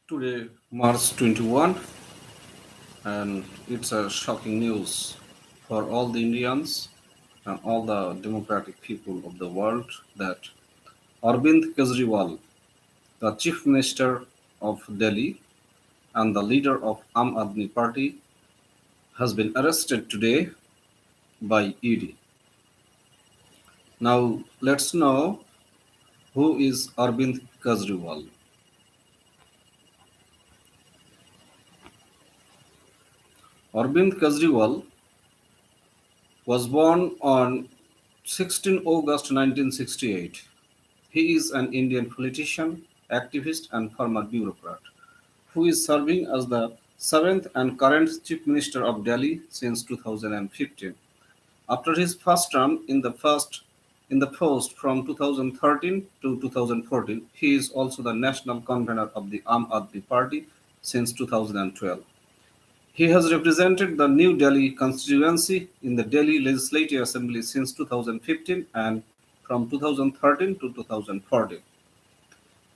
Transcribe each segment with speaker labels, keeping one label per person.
Speaker 1: Today, March 21, and it's a shocking news for all the Indians and all the democratic people of the world that Arvind Kejriwal, the Chief Minister of Delhi and the leader of Aam Aadmi Party, has been arrested today by ED. Now, let's know who is Arvind Kejriwal. Arvind Kejriwal was born on 16 August 1968. He is an Indian politician, activist, and former bureaucrat who is serving as the seventh and current Chief Minister of Delhi since 2015. After his first term in the post from 2013 to 2014, he is also the national convener of the Aam Aadmi Party since 2012. He has represented the New Delhi constituency in the Delhi Legislative Assembly since 2015 and from 2013 to 2014.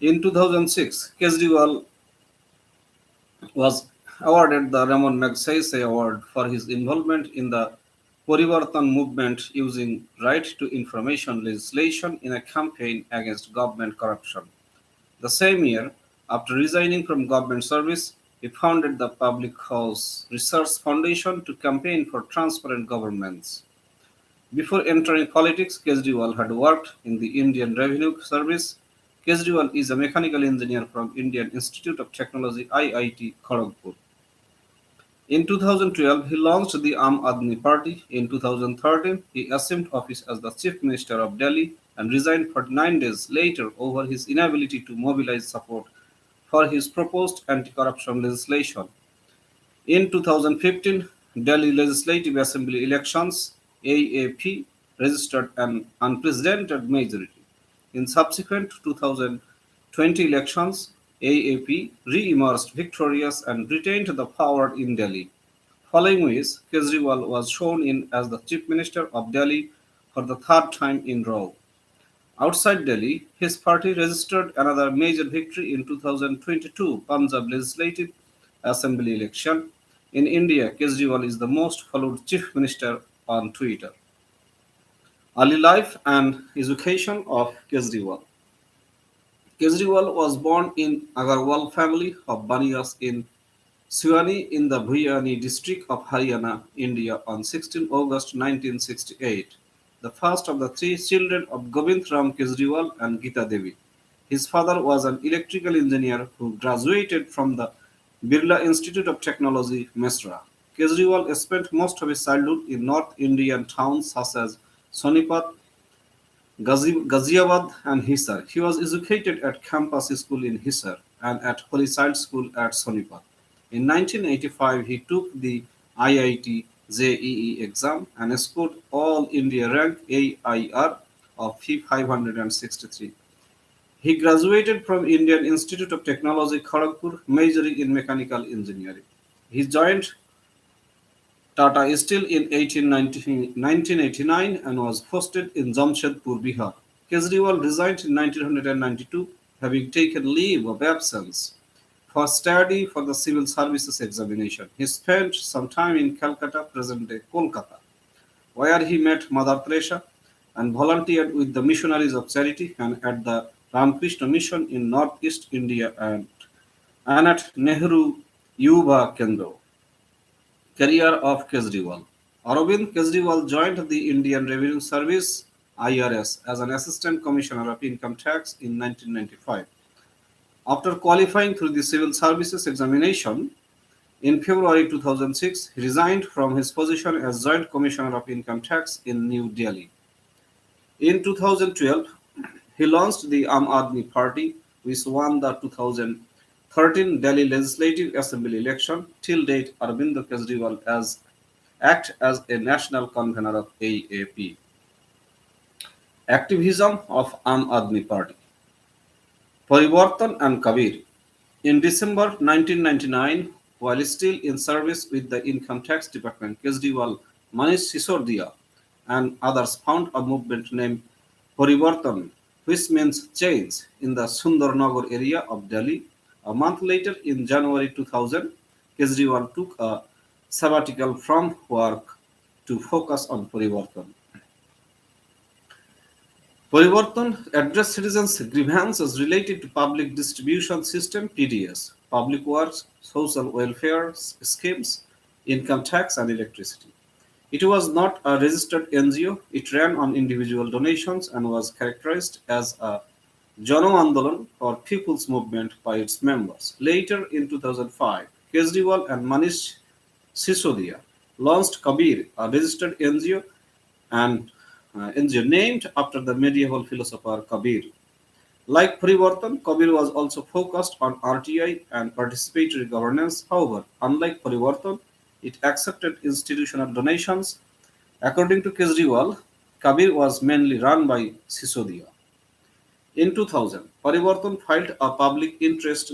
Speaker 1: In 2006, Kejriwal was awarded the Ramon Magsaysay Award for his involvement in the Parivartan movement using right to information legislation in a campaign against government corruption. The same year, after resigning from government service, he founded the Public House Research Foundation to campaign for transparent governments. Before entering politics, Kejriwal had worked in the Indian Revenue Service. Kejriwal is a mechanical engineer from Indian Institute of Technology IIT Kharagpur. In 2012, he launched the Aam Aadmi Party. In 2013, he assumed office as the Chief Minister of Delhi and resigned 49 days later over his inability to mobilize support for his proposed anti-corruption legislation. In 2015 Delhi Legislative Assembly elections, AAP registered an unprecedented majority. In subsequent 2020 elections, AAP re-emerged victorious and retained the power in Delhi, following which Kejriwal was sworn in as the Chief Minister of Delhi for the third time in a row. Outside Delhi, his party registered another major victory in 2022 Punjab Legislative Assembly election. In India, Kejriwal is the most followed chief minister on Twitter. Early life and education of Kejriwal. Kejriwal was born in Agarwal family of Baniyas in Siwani in the Bhuyani district of Haryana, India on 16 August 1968, the first of the three children of Govind Ram Kejriwal and Gita Devi. His father was an electrical engineer who graduated from the Birla Institute of Technology, Mesra. Kejriwal spent most of his childhood in North Indian towns such as Sonipat, Ghaziabad, and Hisar. He was educated at campus school in Hisar and at Holy Child School at Sonipat. In 1985, he took the IIT JEE exam and scored All India rank AIR of 563. He graduated from Indian Institute of Technology, Kharagpur, majoring in mechanical engineering. He joined Tata Steel in 1989 and was posted in Jamshedpur, Bihar. Kejriwal resigned in 1992, having taken leave of absence for study for the civil services examination. He spent some time in Calcutta, present-day Kolkata, where he met Mother Teresa and volunteered with the Missionaries of Charity and at the Ramakrishna Mission in northeast India and at Nehru Yuva Kendra. Career of Kejriwal. Arvind Kejriwal joined the Indian Revenue Service (IRS) as an Assistant Commissioner of Income Tax in 1995. After qualifying through the Civil Services examination in February 2006, he resigned from his position as Joint Commissioner of Income Tax in New Delhi. In 2012, he launched the Aam Aadmi Party, which won the 2013 Delhi Legislative Assembly election. Till date, Arvind Kejriwal acts as a national convener of AAP. Activism of Aam Aadmi Party. Parivartan and Kabir. In December 1999, while still in service with the Income Tax Department, Kejriwal, Manish Sisodia, and others found a movement named Parivartan, which means change, in the Sundarnagar area of Delhi. A month later, in January 2000, Kejriwal took a sabbatical from work to focus on Parivartan. Parivartan addressed citizens' grievances related to public distribution system (PDS), public works, social welfare schemes, income tax, and electricity. It was not a registered NGO. It ran on individual donations and was characterized as a Jano Andolan or People's Movement by its members. Later in 2005, Kejriwal and Manish Sisodia launched Kabir, a registered NGO and NGO named after the medieval philosopher Kabir. Like Parivartan, Kabir was also focused on RTI and participatory governance. However, unlike Parivartan, it accepted institutional donations. According to Kejriwal, Kabir was mainly run by Sisodia. In 2000, Parivartan filed a public interest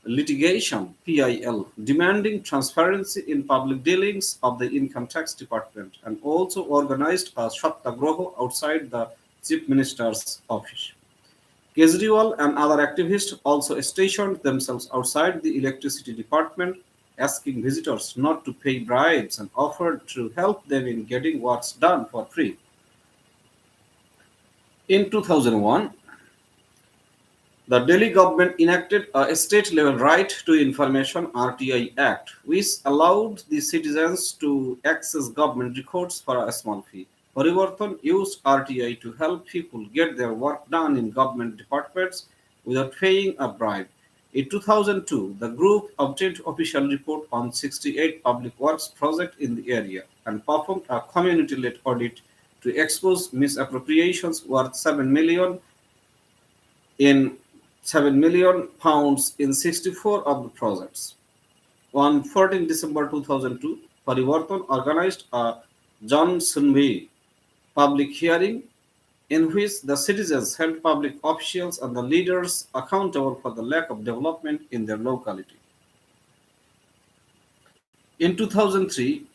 Speaker 1: litigation (PIL) demanding transparency in public dealings of the Income Tax Department and also organized a Satyagraha outside the Chief Minister's office. Kejriwal and other activists also stationed themselves outside the electricity department, asking visitors not to pay bribes and offered to help them in getting works done for free. In 2001, the Delhi government enacted a state-level Right to Information (RTI) Act, which allowed the citizens to access government records for a small fee. Parivartan used RTI to help people get their work done in government departments without paying a bribe. In 2002, the group obtained official report on 68 public works projects in the area and performed a community-led audit to expose misappropriations worth 7 million pounds in 64 of the projects. On 14 December 2002, Parivartan organized a Jan Lokpal public hearing in which the citizens held public officials and the leaders accountable for the lack of development in their locality. In 2003,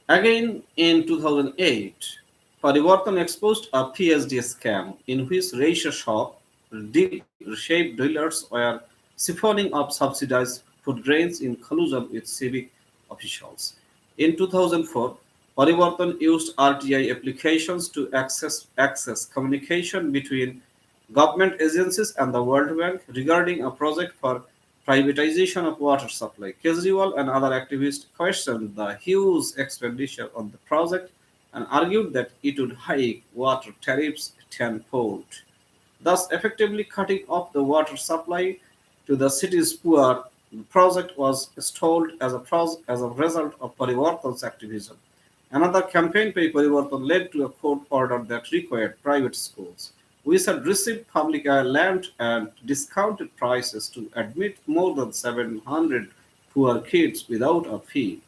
Speaker 1: again in 2008, Parivartan exposed a PSD scam in which ration shop dealers were siphoning up subsidized food grains in collusion with civic officials. In 2004, Parivartan used RTI applications to access communication between government agencies and the World Bank regarding a project for privatization of water supply. Kejriwal and other activists questioned the huge expenditure on the project and argued that it would hike water tariffs tenfold, thus effectively cutting off the water supply to the city's poor. The project was stalled as a result of Parivartan's activism. Another campaign by Parivartan led to a court order that required private schools, which had received public land at discounted prices, to admit more than 700 poor kids without a fee.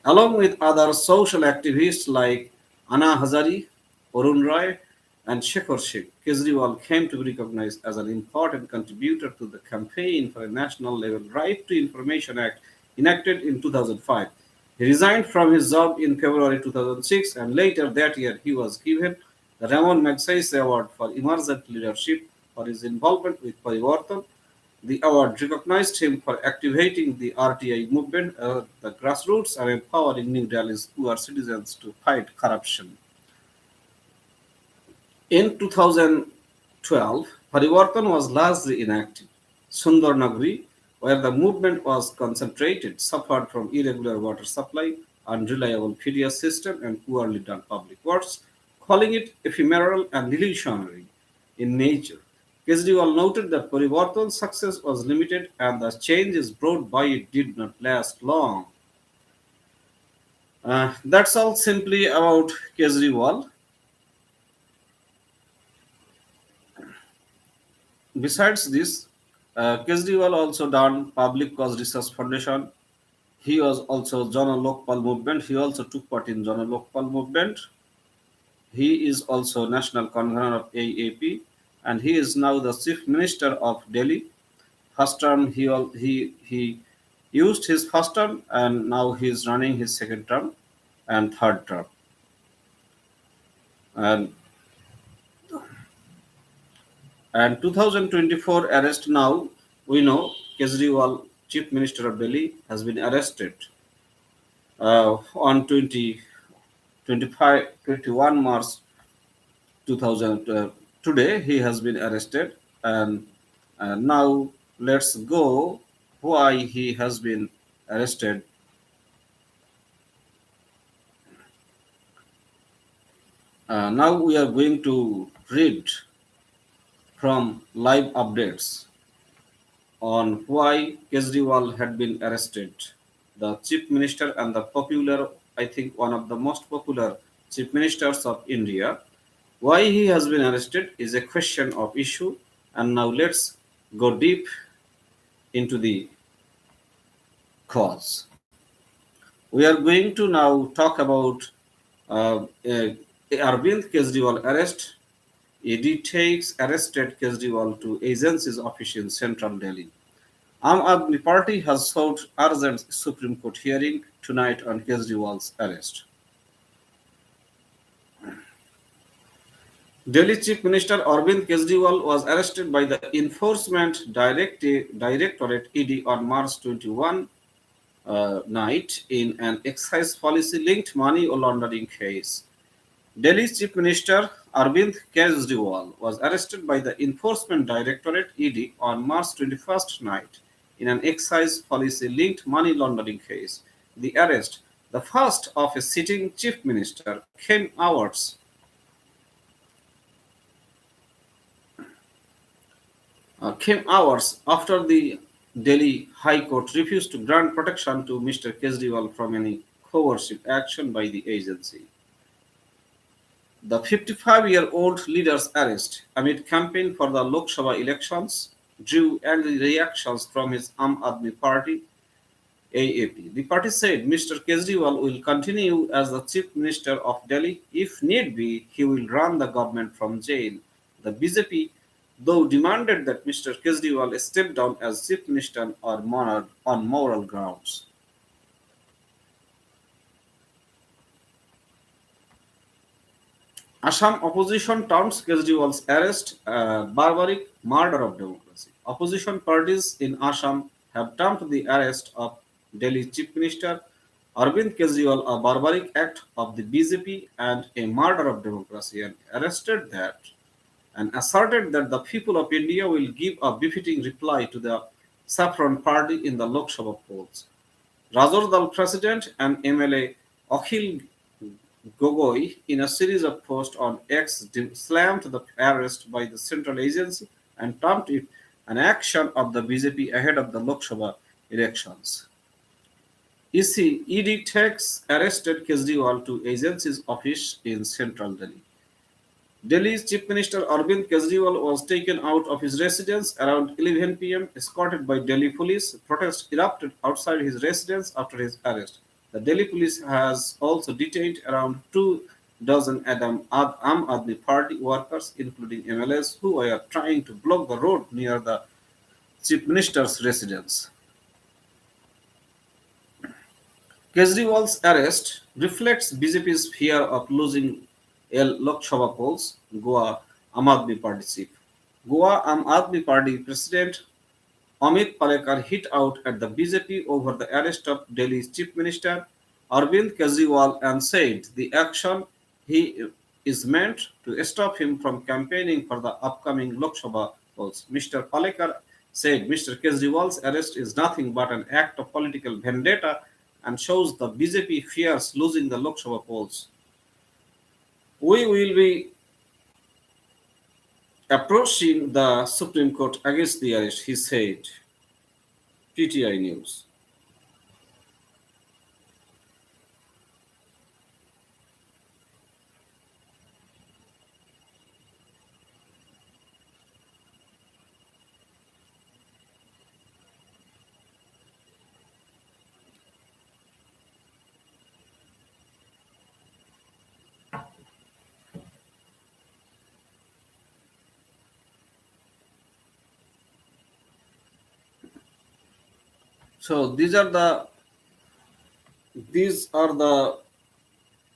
Speaker 1: Along with other social activists like Anna Hazari, Arun Rai, and Shekhar Singh, Kejriwal came to be recognized as an important contributor to the campaign for a national level Right to Information Act enacted in 2005. He resigned from his job in February 2006, and later that year he was given the Ramon Magsaysay Award for Emergent Leadership for his involvement with Parivartan. The award recognized him for activating the RTI movement at the grassroots and empowering New Delhi's poor citizens to fight corruption. In 2012, Parivartan was largely inactive. Sundarnagri, where the movement was concentrated, suffered from irregular water supply, unreliable PDS system, and poorly done public works, calling it ephemeral and illusionary in nature. Kejriwal noted that Parivartan's success was limited and the changes brought by it did not last long. That's all simply about Kejriwal. Besides this, Kejriwal also done Public Cause Research Foundation. He was also Jan Lokpal movement. He also took part in Jan Lokpal movement. He is also national convener of AAP, and he is now the Chief Minister of Delhi. First term, he used his first term, and now he is running his second term and third term. And And 2024 arrest now, we know Kejriwal, Chief Minister of Delhi, has been arrested on 21 March 2000. Today he has been arrested, and now let's go why he has been arrested. Now we are going to read from live updates on why Kejriwal had been arrested. The chief minister and the popular, I think one of the most popular chief ministers of India. Why he has been arrested is a question of issue, and now let's go deep into the cause. We are going to now talk about Arvind Kejriwal arrest. ED takes arrested Kejriwal to agency's office in central Delhi. Aam Aadmi Party has sought urgent Supreme Court hearing tonight on Kejriwal's arrest. Delhi Chief Minister Arvind Kejriwal was arrested by the Enforcement Directorate ED on March 21 night in an excise policy linked money laundering case. Delhi's Chief Minister Arvind Kejriwal was arrested by the Enforcement Directorate ED on March 21st night in an excise policy linked money laundering case. The arrest, the first of a sitting Chief Minister, came hours after the Delhi High Court refused to grant protection to Mr. Kejriwal from any coercive action by the agency. The 55-year-old leader's arrest amid campaign for the Lok Sabha elections drew angry reactions from his Aam Aadmi Party AAP. The party said Mr. Kejriwal will continue as the Chief Minister of Delhi. If need be, he will run the government from jail. The BJP, though, demanded that Mr. Kejriwal step down as Chief Minister on moral grounds. Assam opposition terms Kejriwal's arrest a barbaric murder of democracy. Opposition parties in Assam have termed the arrest of Delhi Chief Minister Arvind Kejriwal a barbaric act of the BJP and a murder of democracy, and asserted that the people of India will give a befitting reply to the Saffron Party in the Lok Sabha polls. Rajordal President and MLA Akhil Gogoi, in a series of posts on X, slammed the arrest by the central agency and termed it an action of the BJP ahead of the Lok Sabha elections. ED takes arrested Kejriwal to agency's office in central Delhi. Delhi's Chief Minister Arvind Kejriwal was taken out of his residence around 11 p.m. escorted by Delhi police. Protests erupted outside his residence after his arrest. The Delhi police has also detained around 24 Aam Aadmi Party workers, including MLAs, who were trying to block the road near the Chief Minister's residence. Kejriwal's arrest reflects BJP's fear of losing Lok Sabha polls. Goa Aam Aadmi Party chief. Goa Aam Aadmi Party President Amit Palekar hit out at the BJP over the arrest of Delhi's Chief Minister Arvind Kejriwal and said the action is meant to stop him from campaigning for the upcoming Lok Sabha polls. Mr. Palekar said Mr. Kejriwal's arrest is nothing but an act of political vendetta and shows the BJP fears losing the Lok Sabha polls. We will be approaching the Supreme Court against the arrest, he said. PTI News. So these are the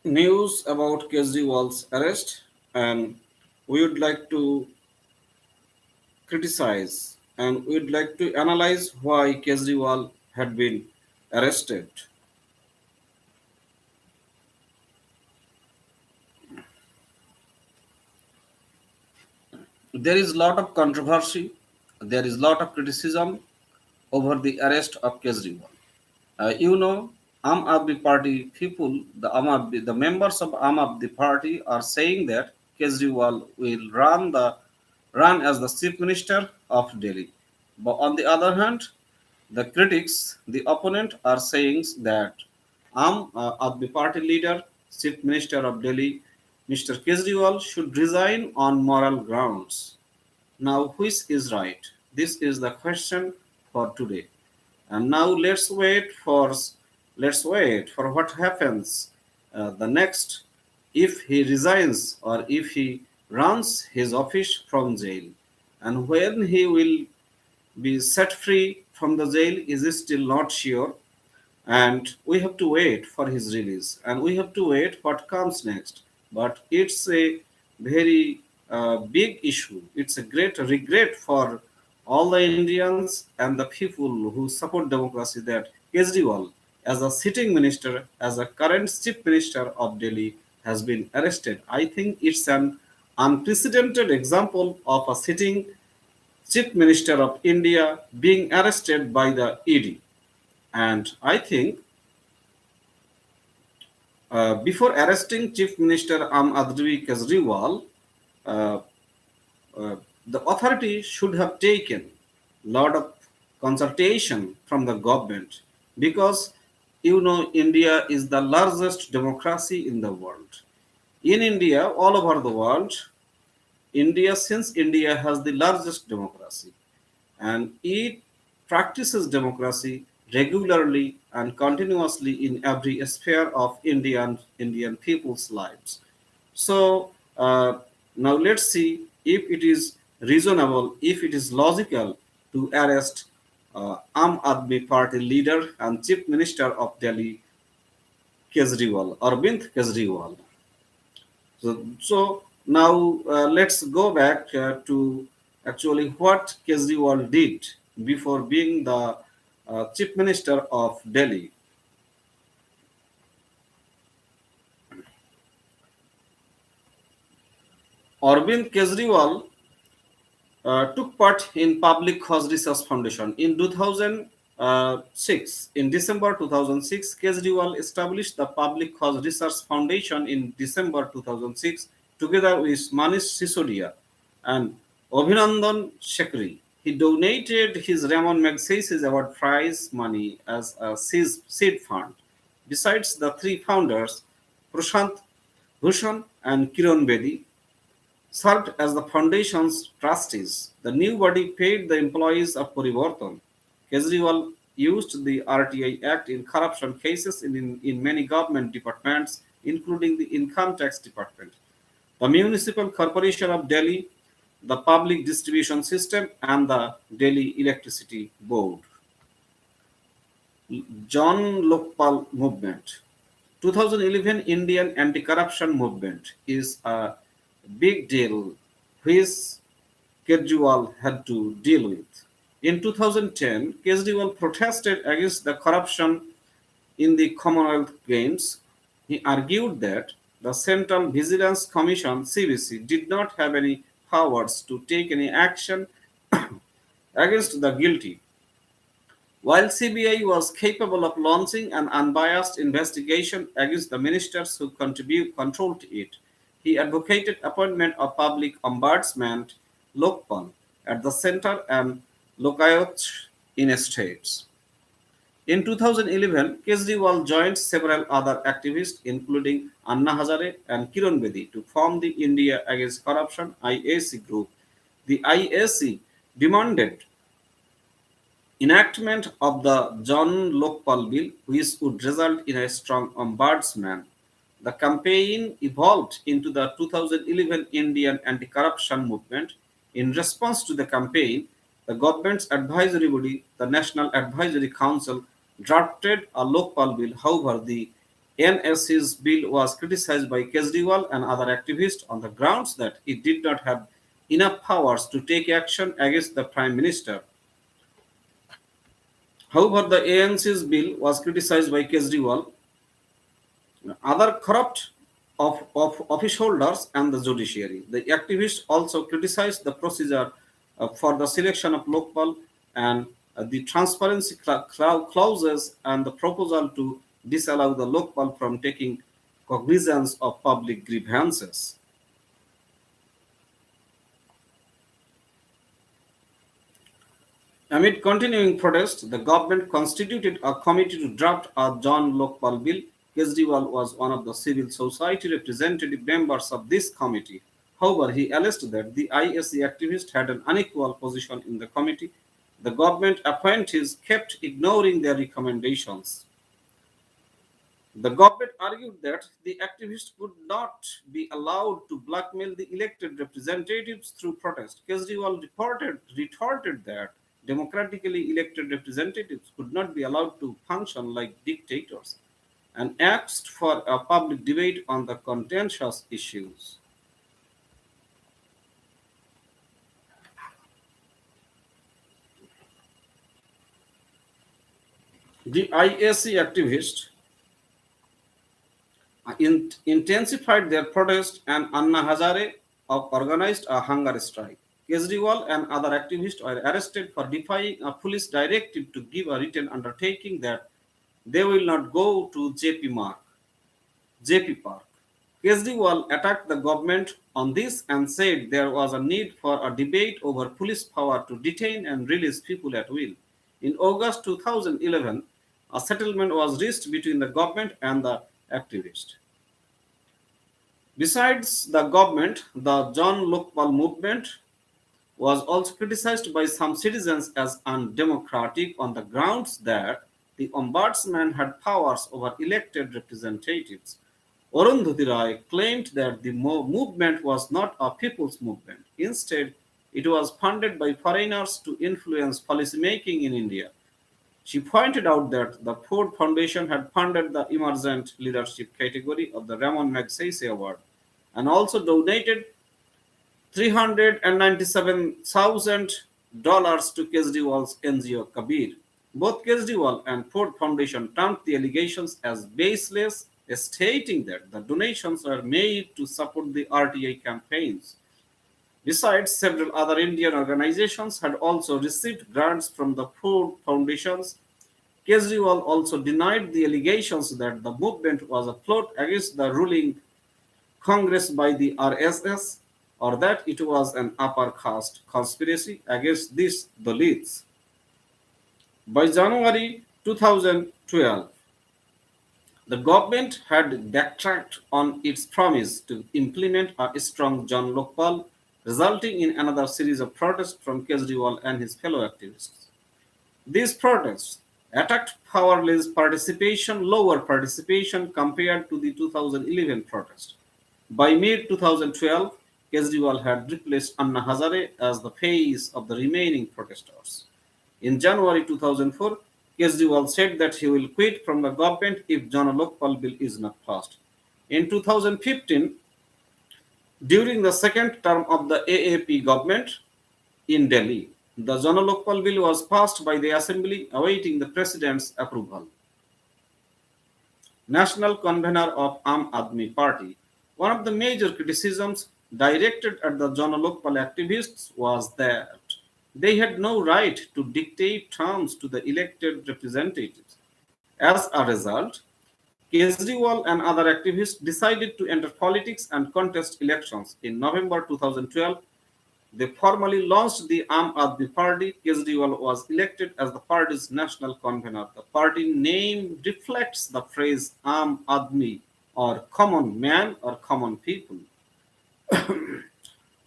Speaker 1: news about Kejriwal's arrest, and we would like to criticize and we'd like to analyze why Kejriwal had been arrested. There is a lot of controversy, there is a lot of criticism over the arrest of Kejriwal. Aam Aadmi Party people, the members of Aam Aadmi Party are saying that Kejriwal will run as the chief minister of Delhi. But on the other hand, the critics, the opponent, are saying that Aam Aadmi Party leader, chief minister of Delhi, Mr. Kejriwal should resign on moral grounds. Now, which is right? This is the question for today. And now let's wait for what happens the next if he resigns or if he runs his office from jail, and when he will be set free from the jail is still not sure, and we have to wait for his release and we have to wait what comes next. But it's a very big issue. It's a great regret for all the Indians and the people who support democracy that Kejriwal, as a sitting minister, as a current chief minister of Delhi, has been arrested. I think it's an unprecedented example of a sitting chief minister of India being arrested by the ED. And I think before arresting Chief Minister Adri Kejriwal, uh, uh, the authority should have taken a lot of consultation from the government, because India is the largest democracy in the world. In India, all over the world, since India has the largest democracy, and it practices democracy regularly and continuously in every sphere of Indian people's lives. So now let's see if it is reasonable, if it is logical to arrest Aam Aadmi Party leader and Chief Minister of Delhi, Kejriwal, Arvind Kejriwal. So now let's go back to actually what Kejriwal did before being the Chief Minister of Delhi. Arvind Kejriwal took part in Public Cause Research Foundation in 2006. In December 2006, Kejriwal established the Public Cause Research Foundation in December 2006 together with Manish Sisodia and Abhinandan Shekri. He donated his Ramon Magsays's Award prize money as a seed fund. Besides the three founders, Prashant Bhushan and Kiran Bedi, served as the foundation's trustees. The new body paid the employees of Parivartan. Kejriwal used the RTI Act in corruption cases in many government departments, including the Income Tax Department, the Municipal Corporation of Delhi, the Public Distribution System, and the Delhi Electricity Board. Jan Lokpal movement. 2011 Indian anti-corruption movement is a big deal which Kejriwal had to deal with. In 2010, Kejriwal protested against the corruption in the Commonwealth Games. He argued that the Central Vigilance Commission (CVC) did not have any powers to take any action against the guilty, while CBI was capable of launching an unbiased investigation against the ministers who controlled it. He advocated appointment of public ombudsman Lokpal at the center and Lokayot in states. In 2011, Kejriwal joined several other activists, including Anna Hazare and Kiran Bedi, to form the India Against Corruption (IAC) group. The IAC demanded enactment of the Jan Lokpal bill, which would result in a strong ombudsman. The campaign evolved into the 2011 Indian anti-corruption movement. In response to the campaign, the government's advisory body, the National Advisory Council, drafted a Lokpal bill. However, the NSC's bill was criticized by Kejriwal and other activists on the grounds that it did not have enough powers to take action against the Prime Minister. However, the ANC's bill was criticized by Kejriwal, other corrupt of office holders, and the judiciary. The activists also criticized the procedure for the selection of Lokpal and the transparency clauses and the proposal to disallow the Lokpal from taking cognizance of public grievances. Amid continuing protests, the government constituted a committee to draft a Jan Lokpal bill. Kejriwal was one of the civil society representative members of this committee. However, he alleged that the ISC activists had an unequal position in the committee. The government appointees kept ignoring their recommendations. The government argued that the activists could not be allowed to blackmail the elected representatives through protest. Kejriwal retorted that democratically elected representatives could not be allowed to function like dictators and asked for a public debate on the contentious issues. The IAC activists intensified their protest and Anna Hazare organized a hunger strike. Kejriwal and other activists were arrested for defying a police directive to give a written undertaking that they will not go to JP Park. Kejriwal attacked the government on this and said there was a need for a debate over police power to detain and release people at will. In August 2011, a settlement was reached between the government and the activists. Besides the government, the Jan Lokpal movement was also criticized by some citizens as undemocratic on the grounds that the ombudsman had powers over elected representatives. Arundhati Roy claimed that the movement was not a people's movement. Instead, it was funded by foreigners to influence policymaking in India. She pointed out that the Ford Foundation had funded the emergent leadership category of the Ramon Magsaysay Award and also donated $397,000 to Kejriwal's NGO Kabir. Both Kejriwal and Ford Foundation termed the allegations as baseless, stating that the donations were made to support the RTI campaigns. Besides, several other Indian organizations had also received grants from the Ford Foundations. Kejriwal also denied the allegations that the movement was a plot against the ruling Congress by the RSS or that it was an upper caste conspiracy against these Dalits. By January 2012, the government had backtracked on its promise to implement a strong Jan Lokpal, resulting in another series of protests from Kejriwal and his fellow activists. These protests attacked powerless participation, lower participation compared to the 2011 protest. By mid-2012, Kejriwal had replaced Anna Hazare as the face of the remaining protesters. In January 2004, Kejriwal said that he will quit from the government if Jan Lokpal bill is not passed. In 2015, during the second term of the AAP government in Delhi, the Jan Lokpal bill was passed by the assembly awaiting the president's approval. National convener of Aam Aadmi Party, one of the major criticisms directed at the Jan Lokpal activists was that they had no right to dictate terms to the elected representatives. As a result, Kejriwal and other activists decided to enter politics and contest elections. In November 2012, they formally launched the Aam Aadmi Party. Kejriwal was elected as the party's national convener. The party name reflects the phrase Aam Aadmi, or common man or common people,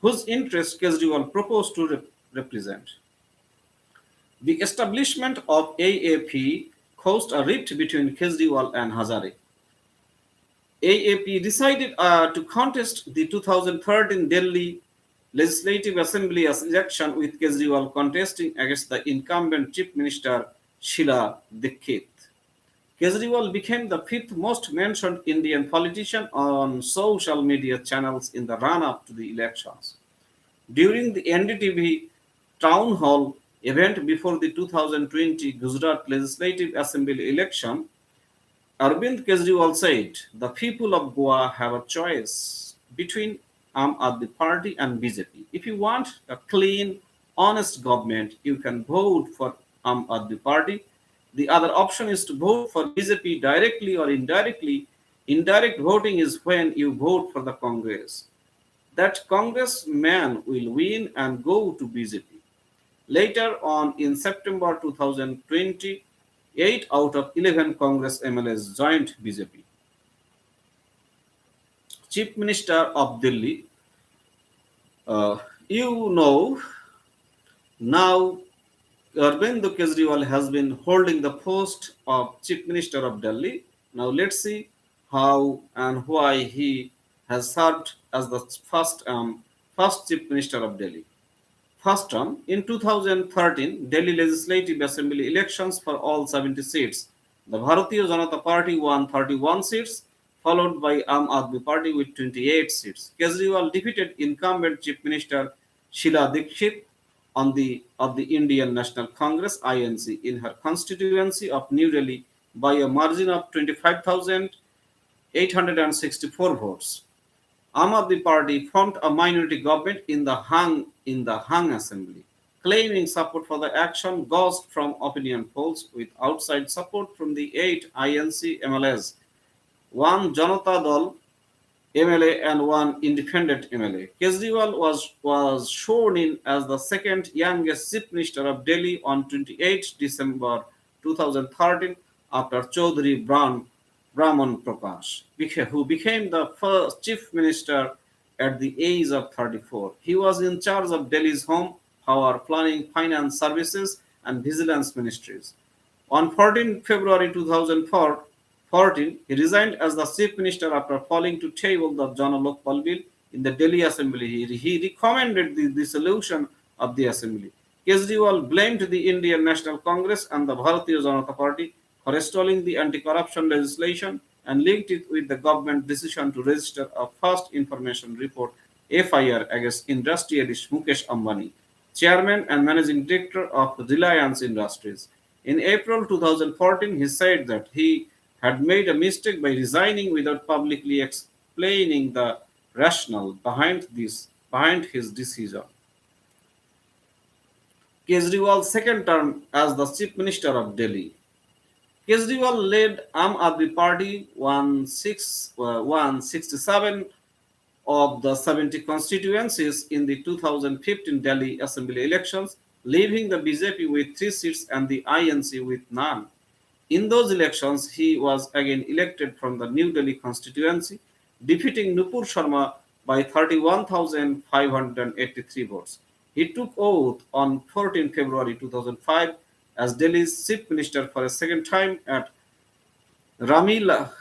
Speaker 1: whose interests Kejriwal proposed to represent. The establishment of AAP caused a rift between Kejriwal and Hazare. AAP decided to contest the 2013 Delhi Legislative Assembly election with Kejriwal contesting against the incumbent Chief Minister Sheila Dikshit. Kejriwal became the fifth most mentioned Indian politician on social media channels in the run-up to the elections. During the NDTV town hall event before the 2020 Gujarat Legislative Assembly election, Arvind Kejriwal said, "The people of Goa have a choice between Aam Aadmi Party and BJP. If you want a clean, honest government, you can vote for Aam Aadmi Party. The other option is to vote for BJP directly or indirectly. Indirect voting is when you vote for the Congress. That congressman will win and go to BJP. Later on in September 2020, 8 out of 11 Congress MLAs joined BJP. Chief Minister of Delhi, uh, you know, now Arvind Kejriwal has been holding the post of Chief Minister of Delhi. Now let's see how and why he has served as the first Chief Minister of Delhi. First term, in 2013, Delhi Legislative Assembly elections for all 70 seats. The Bharatiya Janata Party won 31 seats, followed by Aam Aadmi Party with 28 seats. Kejriwal defeated incumbent Chief Minister Sheila Dikshit of the Indian National Congress (INC) in her constituency of New Delhi by a margin of 25,864 votes. Aam Aadmi Party formed a minority government in the hung assembly, claiming support for the action gauged from opinion polls with outside support from the 8 INC MLAs, one Janata Dal MLA and one independent MLA. Kejriwal was sworn in as the second youngest Chief Minister of Delhi on 28 December 2013 after Chaudhry Brahman Prakash, who became the first Chief Minister at the age of 34. He was in charge of Delhi's home, power, planning, finance services, and vigilance ministries. On 14 February 2014, he resigned as the Chief Minister after failing to table the Jan Lokpal bill in the Delhi Assembly. He recommended the dissolution of the Assembly. Kejriwal blamed the Indian National Congress and the Bharatiya Janata Party for stalling the anti-corruption legislation and linked it with the government decision to register a first information report (FIR) against industrialist Mukesh Ambani, chairman and managing director of Reliance Industries. In April 2014, he said that he had made a mistake by resigning without publicly explaining the rationale behind his decision. Kejriwal's second term as the Chief Minister of Delhi. Kejriwal led Aam Aadmi Party won 67 of the 70 constituencies in the 2015 Delhi Assembly elections, leaving the BJP with 3 seats and the INC with none. In those elections, he was again elected from the New Delhi constituency, defeating Nupur Sharma by 31,583 votes. He took oath on 14 February 2005 as Delhi's Chief Minister for a second time at Ramlila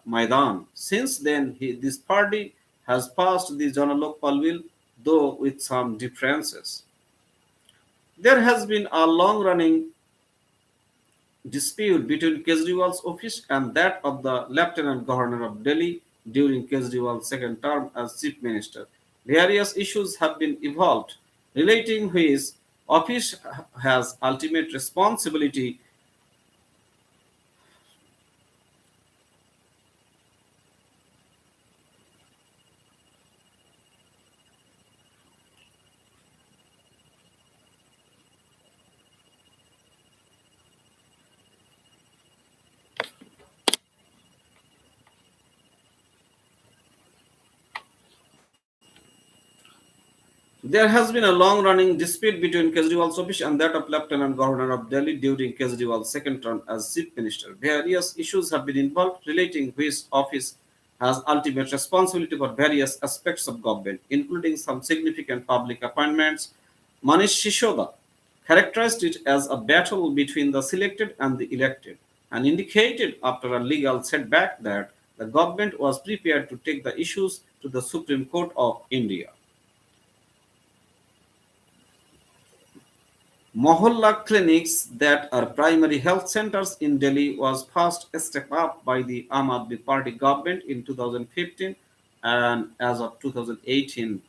Speaker 1: Maidan. Since then, this party has passed the Jan Lokpal bill, though with some differences. There has been a long-running dispute between Kejriwal's office and that of the Lieutenant Governor of Delhi during Kejriwal's second term as Chief Minister. Various issues have been evolved relating which office has ultimate responsibility. There has been a long-running dispute between Kejriwal's office and that of Lieutenant Governor of Delhi during Kejriwal's second term as Chief Minister. Various issues have been involved relating which office has ultimate responsibility for various aspects of government, including some significant public appointments. Manish Sishoda characterized it as a battle between the selected and the elected and indicated after a legal setback that the government was prepared to take the issues to the Supreme Court of India. Mohalla clinics that are primary health centers in Delhi was first stepped up by the Aam Aadmi Party government in 2015 and as of 2018,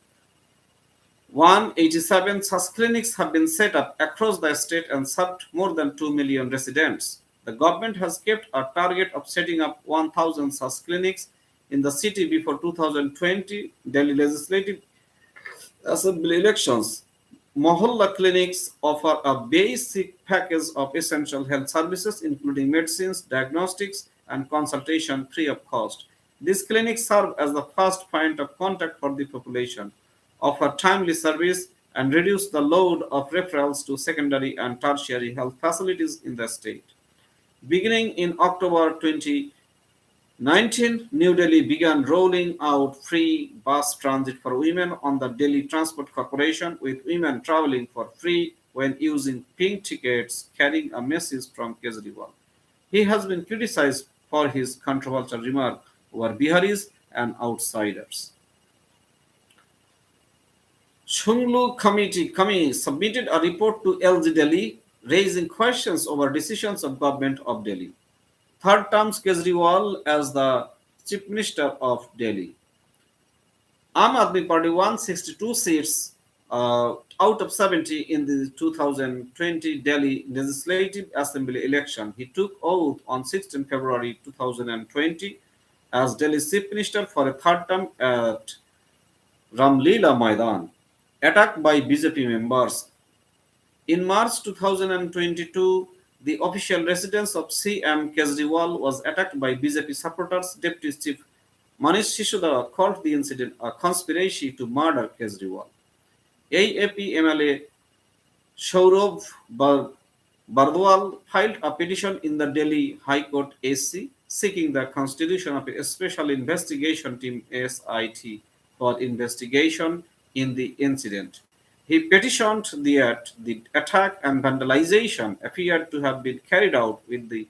Speaker 1: 187 such clinics have been set up across the state and served more than 2 million residents. The government has kept a target of setting up 1,000 such clinics in the city before 2020 Delhi Legislative Assembly elections. Mohalla clinics offer a basic package of essential health services, including medicines, diagnostics, and consultation free of cost. These clinics serve as the first point of contact for the population, offer timely service, and reduce the load of referrals to secondary and tertiary health facilities in the state. Beginning in October 2019, New Delhi began rolling out free bus transit for women on the Delhi Transport Corporation, with women traveling for free when using pink tickets carrying a message from Kejriwal. He has been criticized for his controversial remark over Biharis and outsiders. Committee submitted a report to LG Delhi raising questions over decisions of government of Delhi. Third terms Kejriwal as the Chief Minister of Delhi. Aam Aadmi Party won 62 seats out of 70 in the 2020 Delhi Legislative Assembly election. He took oath on 16 February 2020 as Delhi's Chief Minister for a third term at Ramlila Maidan, attacked by BJP members. In March 2022, the official residence of CM Kejriwal was attacked by BJP supporters. Deputy Chief Manish Sisodha called the incident a conspiracy to murder Kejriwal. AAP MLA Saurav Bardwal filed a petition in the Delhi High Court SC seeking the constitution of a special investigation team SIT for investigation in the incident. He petitioned that the attack and vandalization appeared to have been carried out with the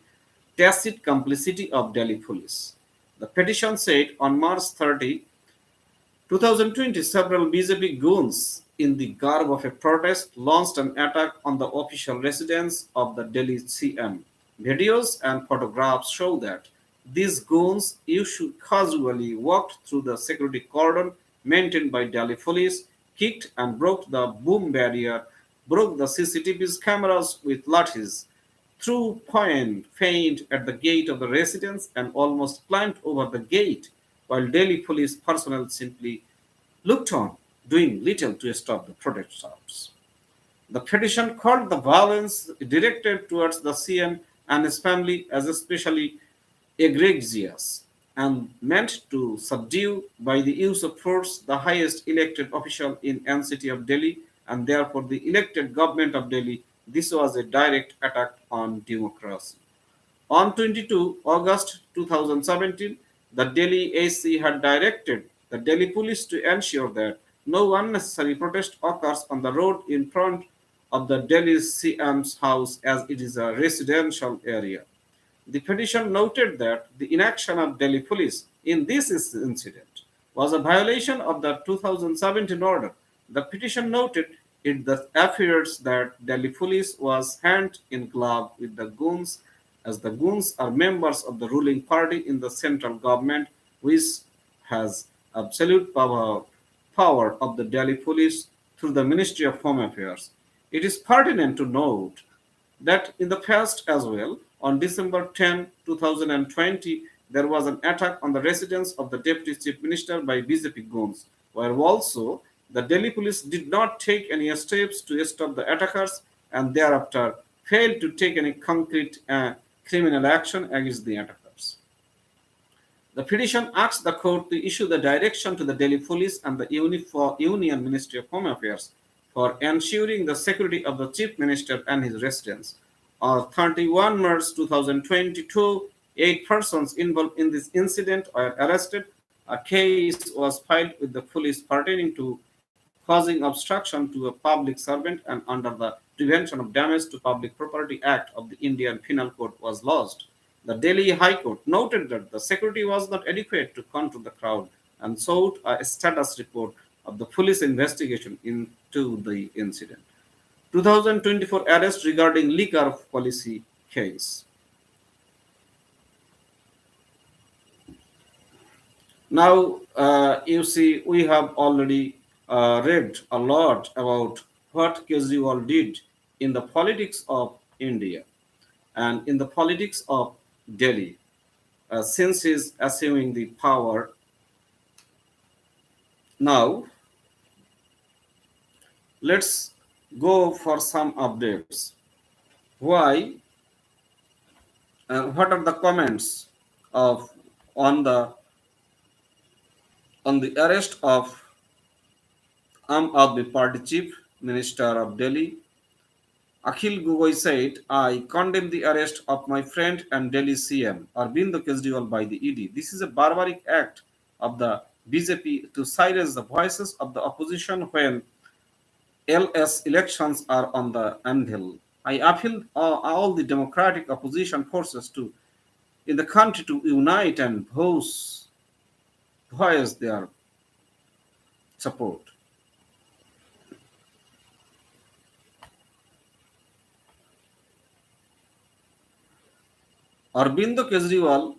Speaker 1: tacit complicity of Delhi police. The petition said on March 30, 2020, several BJP goons in the garb of a protest launched an attack on the official residence of the Delhi CM. Videos and photographs show that these goons casually walked through the security cordon maintained by Delhi police, kicked and broke the boom barrier, broke the CCTV's cameras with lathis, threw paint at the gate of the residence, and almost climbed over the gate, while Delhi police personnel simply looked on, doing little to stop the protesters. The petition called the violence directed towards the CM and his family as especially egregious and meant to subdue by the use of force the highest elected official in NCT of Delhi and therefore the elected government of Delhi. This was a direct attack on democracy. On 22 August 2017, the Delhi AC had directed the Delhi police to ensure that no unnecessary protest occurs on the road in front of the Delhi CM's house as it is a residential area. The petition noted that the inaction of Delhi police in this incident was a violation of the 2017 order. The petition noted it thus appears that Delhi police was hand in glove with the goons, as the goons are members of the ruling party in the central government, which has absolute power of the Delhi police through the Ministry of Home Affairs. It is pertinent to note that in the past as well, on December 10, 2020, there was an attack on the residence of the Deputy Chief Minister by BJP goons, where also the Delhi police did not take any steps to stop the attackers and thereafter failed to take any concrete criminal action against the attackers. The petition asks the court to issue the direction to the Delhi police and the Union Ministry of Home Affairs for ensuring the security of the Chief Minister and his residence. On 31 March 2022, 8 persons involved in this incident were arrested. A case was filed with the police pertaining to causing obstruction to a public servant and under the Prevention of Damage to Public Property Act of the Indian Penal Code was lodged. The Delhi High Court noted that the security was not adequate to control the crowd and sought a status report of the police investigation into the incident. 2024 arrest regarding liquor policy case. Now, you see, we have already read a lot about what Kejriwal did in the politics of India and in the politics of Delhi since he's assuming the power. Now, let's go for some updates. Why and what are the comments of on the arrest of Aam Aadmi Party Chief Minister of Delhi? Akhil Gogoi said, I condemn the arrest of my friend and Delhi CM Arvind Kejriwal by the ED. This is a barbaric act of the BJP to silence the voices of the opposition when LS elections are on the anvil. I appeal all the democratic opposition forces to in the country to unite and voice their support. Arvind Kejriwal,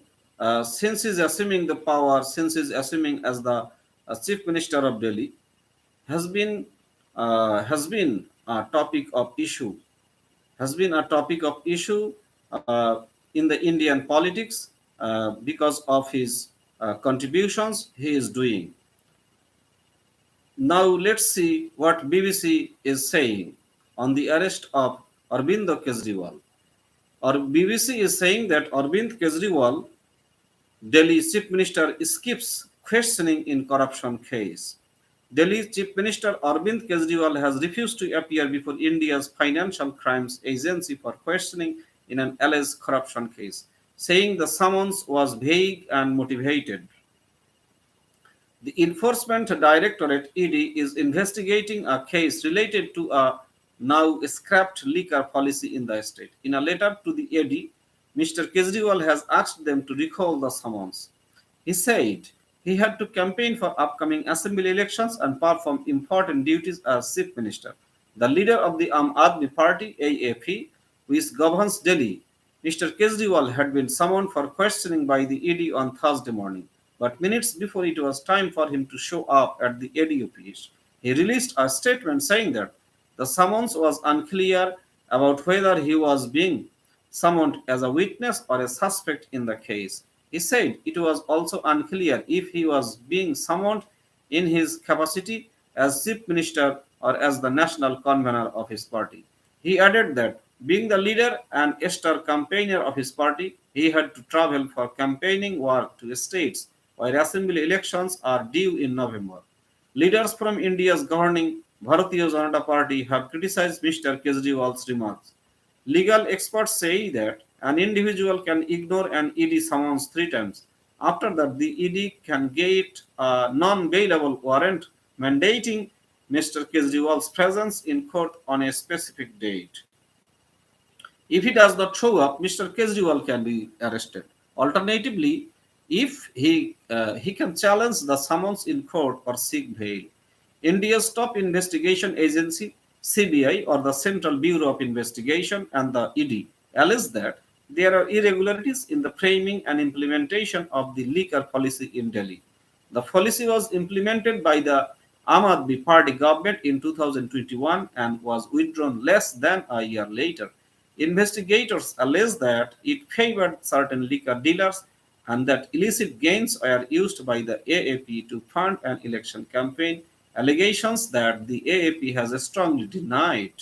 Speaker 1: since he's assuming the power, since he's assuming as the chief minister of Delhi, has been a topic of issue, has been a topic of issue in the Indian politics because of his contributions he is doing. Now let's see what BBC is saying on the arrest of Arvind Kejriwal. Or BBC is saying that Arvind Kejriwal, Delhi Chief Minister, skips questioning in corruption case. Delhi Chief Minister Arvind Kejriwal has refused to appear before India's Financial Crimes Agency for questioning in an alleged corruption case, saying the summons was vague and motivated. The Enforcement Directorate (ED) is investigating a case related to a now scrapped liquor policy in the state. In a letter to the ED, Mr. Kejriwal has asked them to recall the summons. He said he had to campaign for upcoming assembly elections and perform important duties as chief minister. The leader of the Aam Aadmi Party (AAP), which governs Delhi, Mr. Kejriwal had been summoned for questioning by the ED on Thursday morning. But minutes before it was time for him to show up at the AD office, he released a statement saying that the summons was unclear about whether he was being summoned as a witness or a suspect in the case. He said it was also unclear if he was being summoned in his capacity as chief minister or as the national convener of his party. He added that being the leader and star campaigner of his party, he had to travel for campaigning work to states where assembly elections are due in November. Leaders from India's governing Bharatiya Janata Party have criticized Mr. Kejriwal's remarks. Legal experts say that an individual can ignore an ED summons 3 times. After that, the ED can get a non-bailable warrant mandating Mr. Kejriwal's presence in court on a specific date. If he does not show up, Mr. Kejriwal can be arrested. Alternatively, if he can challenge the summons in court or seek bail. India's top investigation agency, CBI, or the Central Bureau of Investigation, and the ED allege that there are irregularities in the framing and implementation of the liquor policy in Delhi. The policy was implemented by the Aam Aadmi Party government in 2021 and was withdrawn less than a year later. Investigators allege that it favored certain liquor dealers and that illicit gains were used by the AAP to fund an election campaign, allegations that the AAP has strongly denied.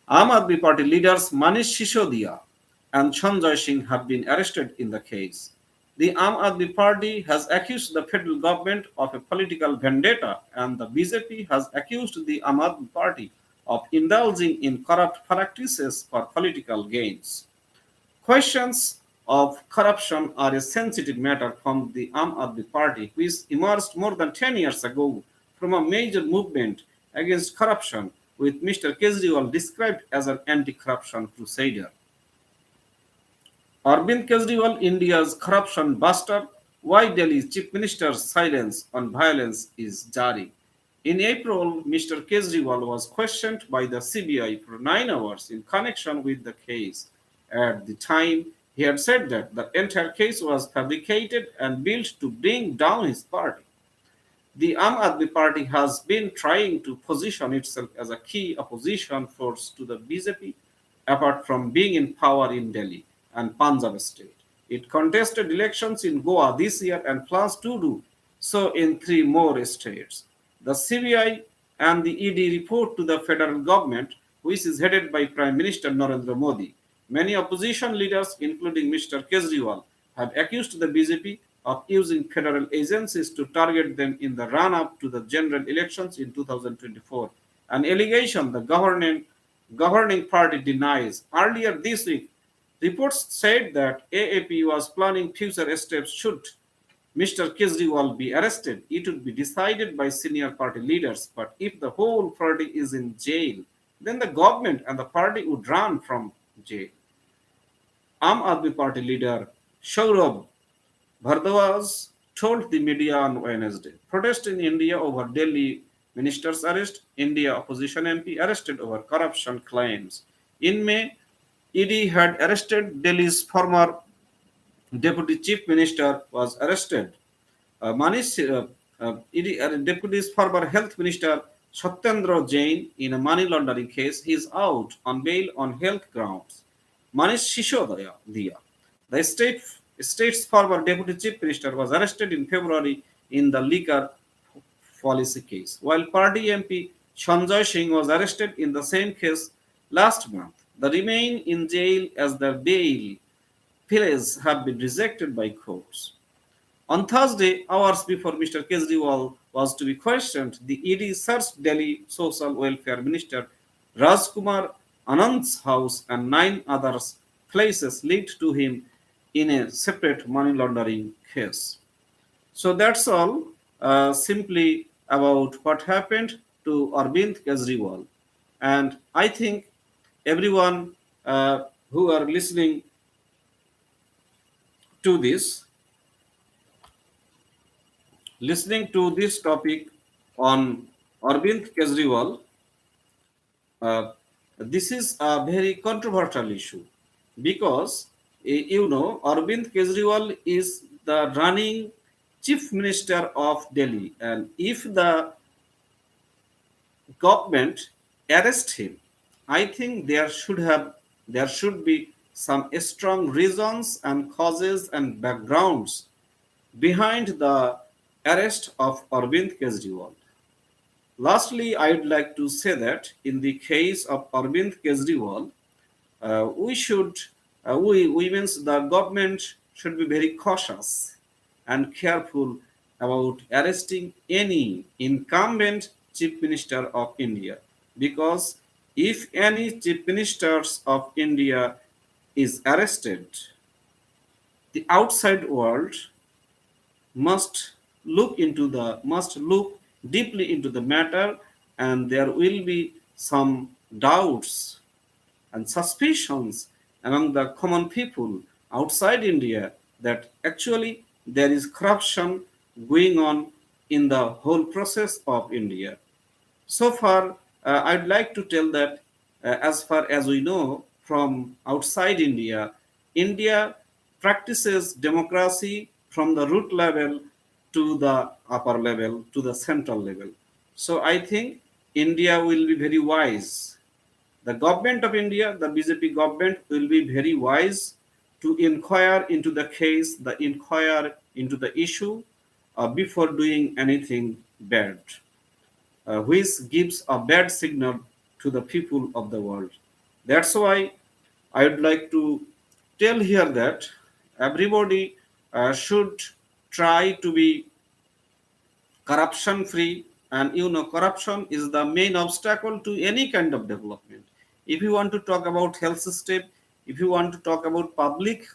Speaker 1: Aam Aadmi Party leaders Manish Sisodia and Sanjay Singh have been arrested in the case. The Aam Aadmi Party has accused the federal government of a political vendetta, and the BJP has accused the Aam Aadmi Party of indulging in corrupt practices for political gains. Questions of corruption are a sensitive matter from the Aam Aadmi Party, which emerged more than 10 years ago from a major movement against corruption, with Mr. Kejriwal described as an anti-corruption crusader. Arvind Kejriwal, India's corruption buster, why Delhi's chief minister's silence on violence is jarring. In April, Mr. Kejriwal was questioned by the CBI for 9 hours in connection with the case. At the time, He had said that the entire case was fabricated and built to bring down his party. The Aam Aadmi Party has been trying to position itself as a key opposition force to the BJP, apart from being in power in Delhi and Punjab state. It contested elections in Goa this year and plans to do so in three more states. The CBI and the ED report to the federal government, which is headed by Prime Minister Narendra Modi. Many opposition leaders, including Mr. Kejriwal, have accused the BJP of using federal agencies to target them in the run-up to the general elections in 2024, an allegation the governing party denies. Earlier this week, reports said that AAP was planning future steps should Mr. Kejriwal be arrested. It would be decided by senior party leaders. But if the whole party is in jail, then the government and the party would run from jail. Aam Aadmi Party leader Saurabh Bhardwaj told the media on Wednesday. Protest in India over Delhi minister's arrest. India opposition MP arrested over corruption claims. In May, ED had arrested Delhi's former deputy chief minister was arrested. Deputy's former health minister Satyendra Jain in a money laundering case. He is out on bail on health grounds. Manish Sisodaya, the state's former deputy chief minister, was arrested in February in the liquor policy case, while party MP Sanjay Singh was arrested in the same case last month. They remain in jail as their bail pleas have been rejected by courts. On Thursday, hours before Mr. Kejriwal was to be questioned, the ED searched Delhi Social Welfare Minister Rajkumar Anand's house and 9 other places linked to him in a separate money laundering case. So that's all simply about what happened to Arvind Kejriwal. And I think everyone who are listening to this topic on Arvind Kejriwal, this is a very controversial issue because Arvind Kejriwal is the running chief minister of Delhi, and if the government arrest him, I think there should be some strong reasons and causes and backgrounds behind the arrest of Arvind Kejriwal. Lastly, I would like to say that in the case of Arvind Kejriwal, we means the government should be very cautious and careful about arresting any incumbent chief minister of India, because if any chief ministers of India is arrested, the outside world must look deeply into the matter, and there will be some doubts and suspicions among the common people outside India that actually there is corruption going on in the whole process of India. So far, I'd like to tell that as far as we know from outside India, India practices democracy from the root level to the upper level, to the central level. So I think India will be very wise. The government of India, the BJP government, will be very wise to inquire into the case, inquire into the issue before doing anything bad, which gives a bad signal to the people of the world. That's why I would like to tell here that everybody should try to be corruption free, and corruption is the main obstacle to any kind of development. If you want to talk about health system, if you want to talk about public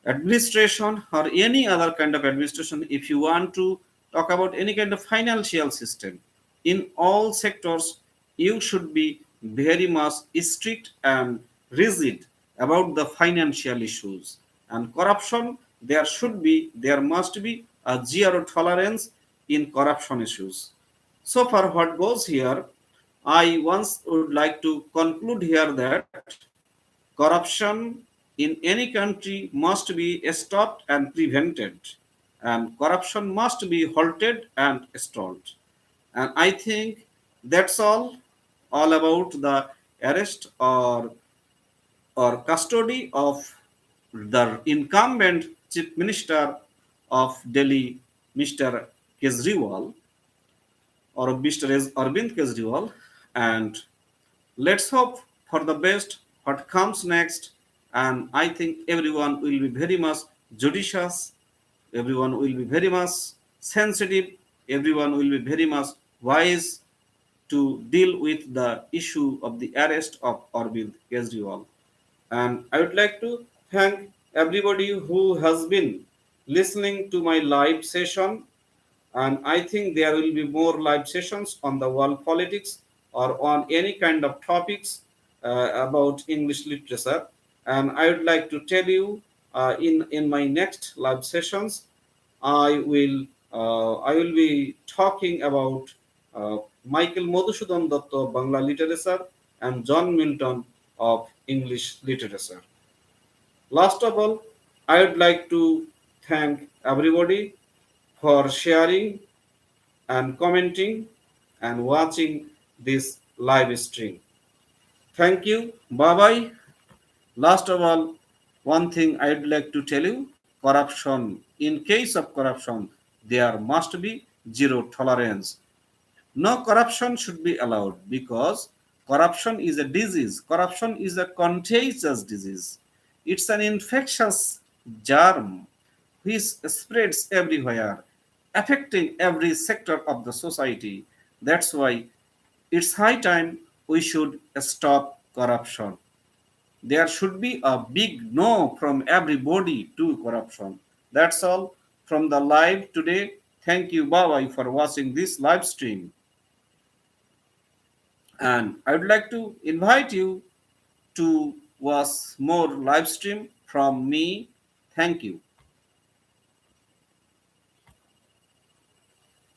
Speaker 1: administration or any other kind of administration, if you want to talk about any kind of financial system, in all sectors you should be very much strict and rigid about the financial issues. And corruption, there must be a zero tolerance in corruption issues. So far what goes here, I once would like to conclude here that corruption in any country must be stopped and prevented, and corruption must be halted and stalled. And I think that's all about the arrest or custody of the incumbent chief minister of Delhi, Mr. Kejriwal, or Mr. Arvind Kejriwal, and let's hope for the best what comes next. And I think everyone will be very much judicious, everyone will be very much sensitive, everyone will be very much wise to deal with the issue of the arrest of Arvind Kejriwal. And I would like to thank everybody who has been listening to my live session. And I think there will be more live sessions on the world politics or on any kind of topics about English literature. And I would like to tell you in my next live sessions, I will be talking about Michael Madhusudan Datta of Bangla literature and John Milton of English literature. Last of all, I would like to thank everybody for sharing and commenting and watching this live stream. Thank you. Bye bye. Last of all, one thing I'd like to tell you, corruption. In case of corruption, there must be zero tolerance. No corruption should be allowed because corruption is a disease. Corruption is a contagious disease. It's an infectious germ which spreads everywhere, affecting every sector of the society. That's why it's high time we should stop corruption. There should be a big no from everybody to corruption. That's all from the live today. Thank you, Bye for watching this live stream. And I would like to invite you to watch more live stream from me. Thank you.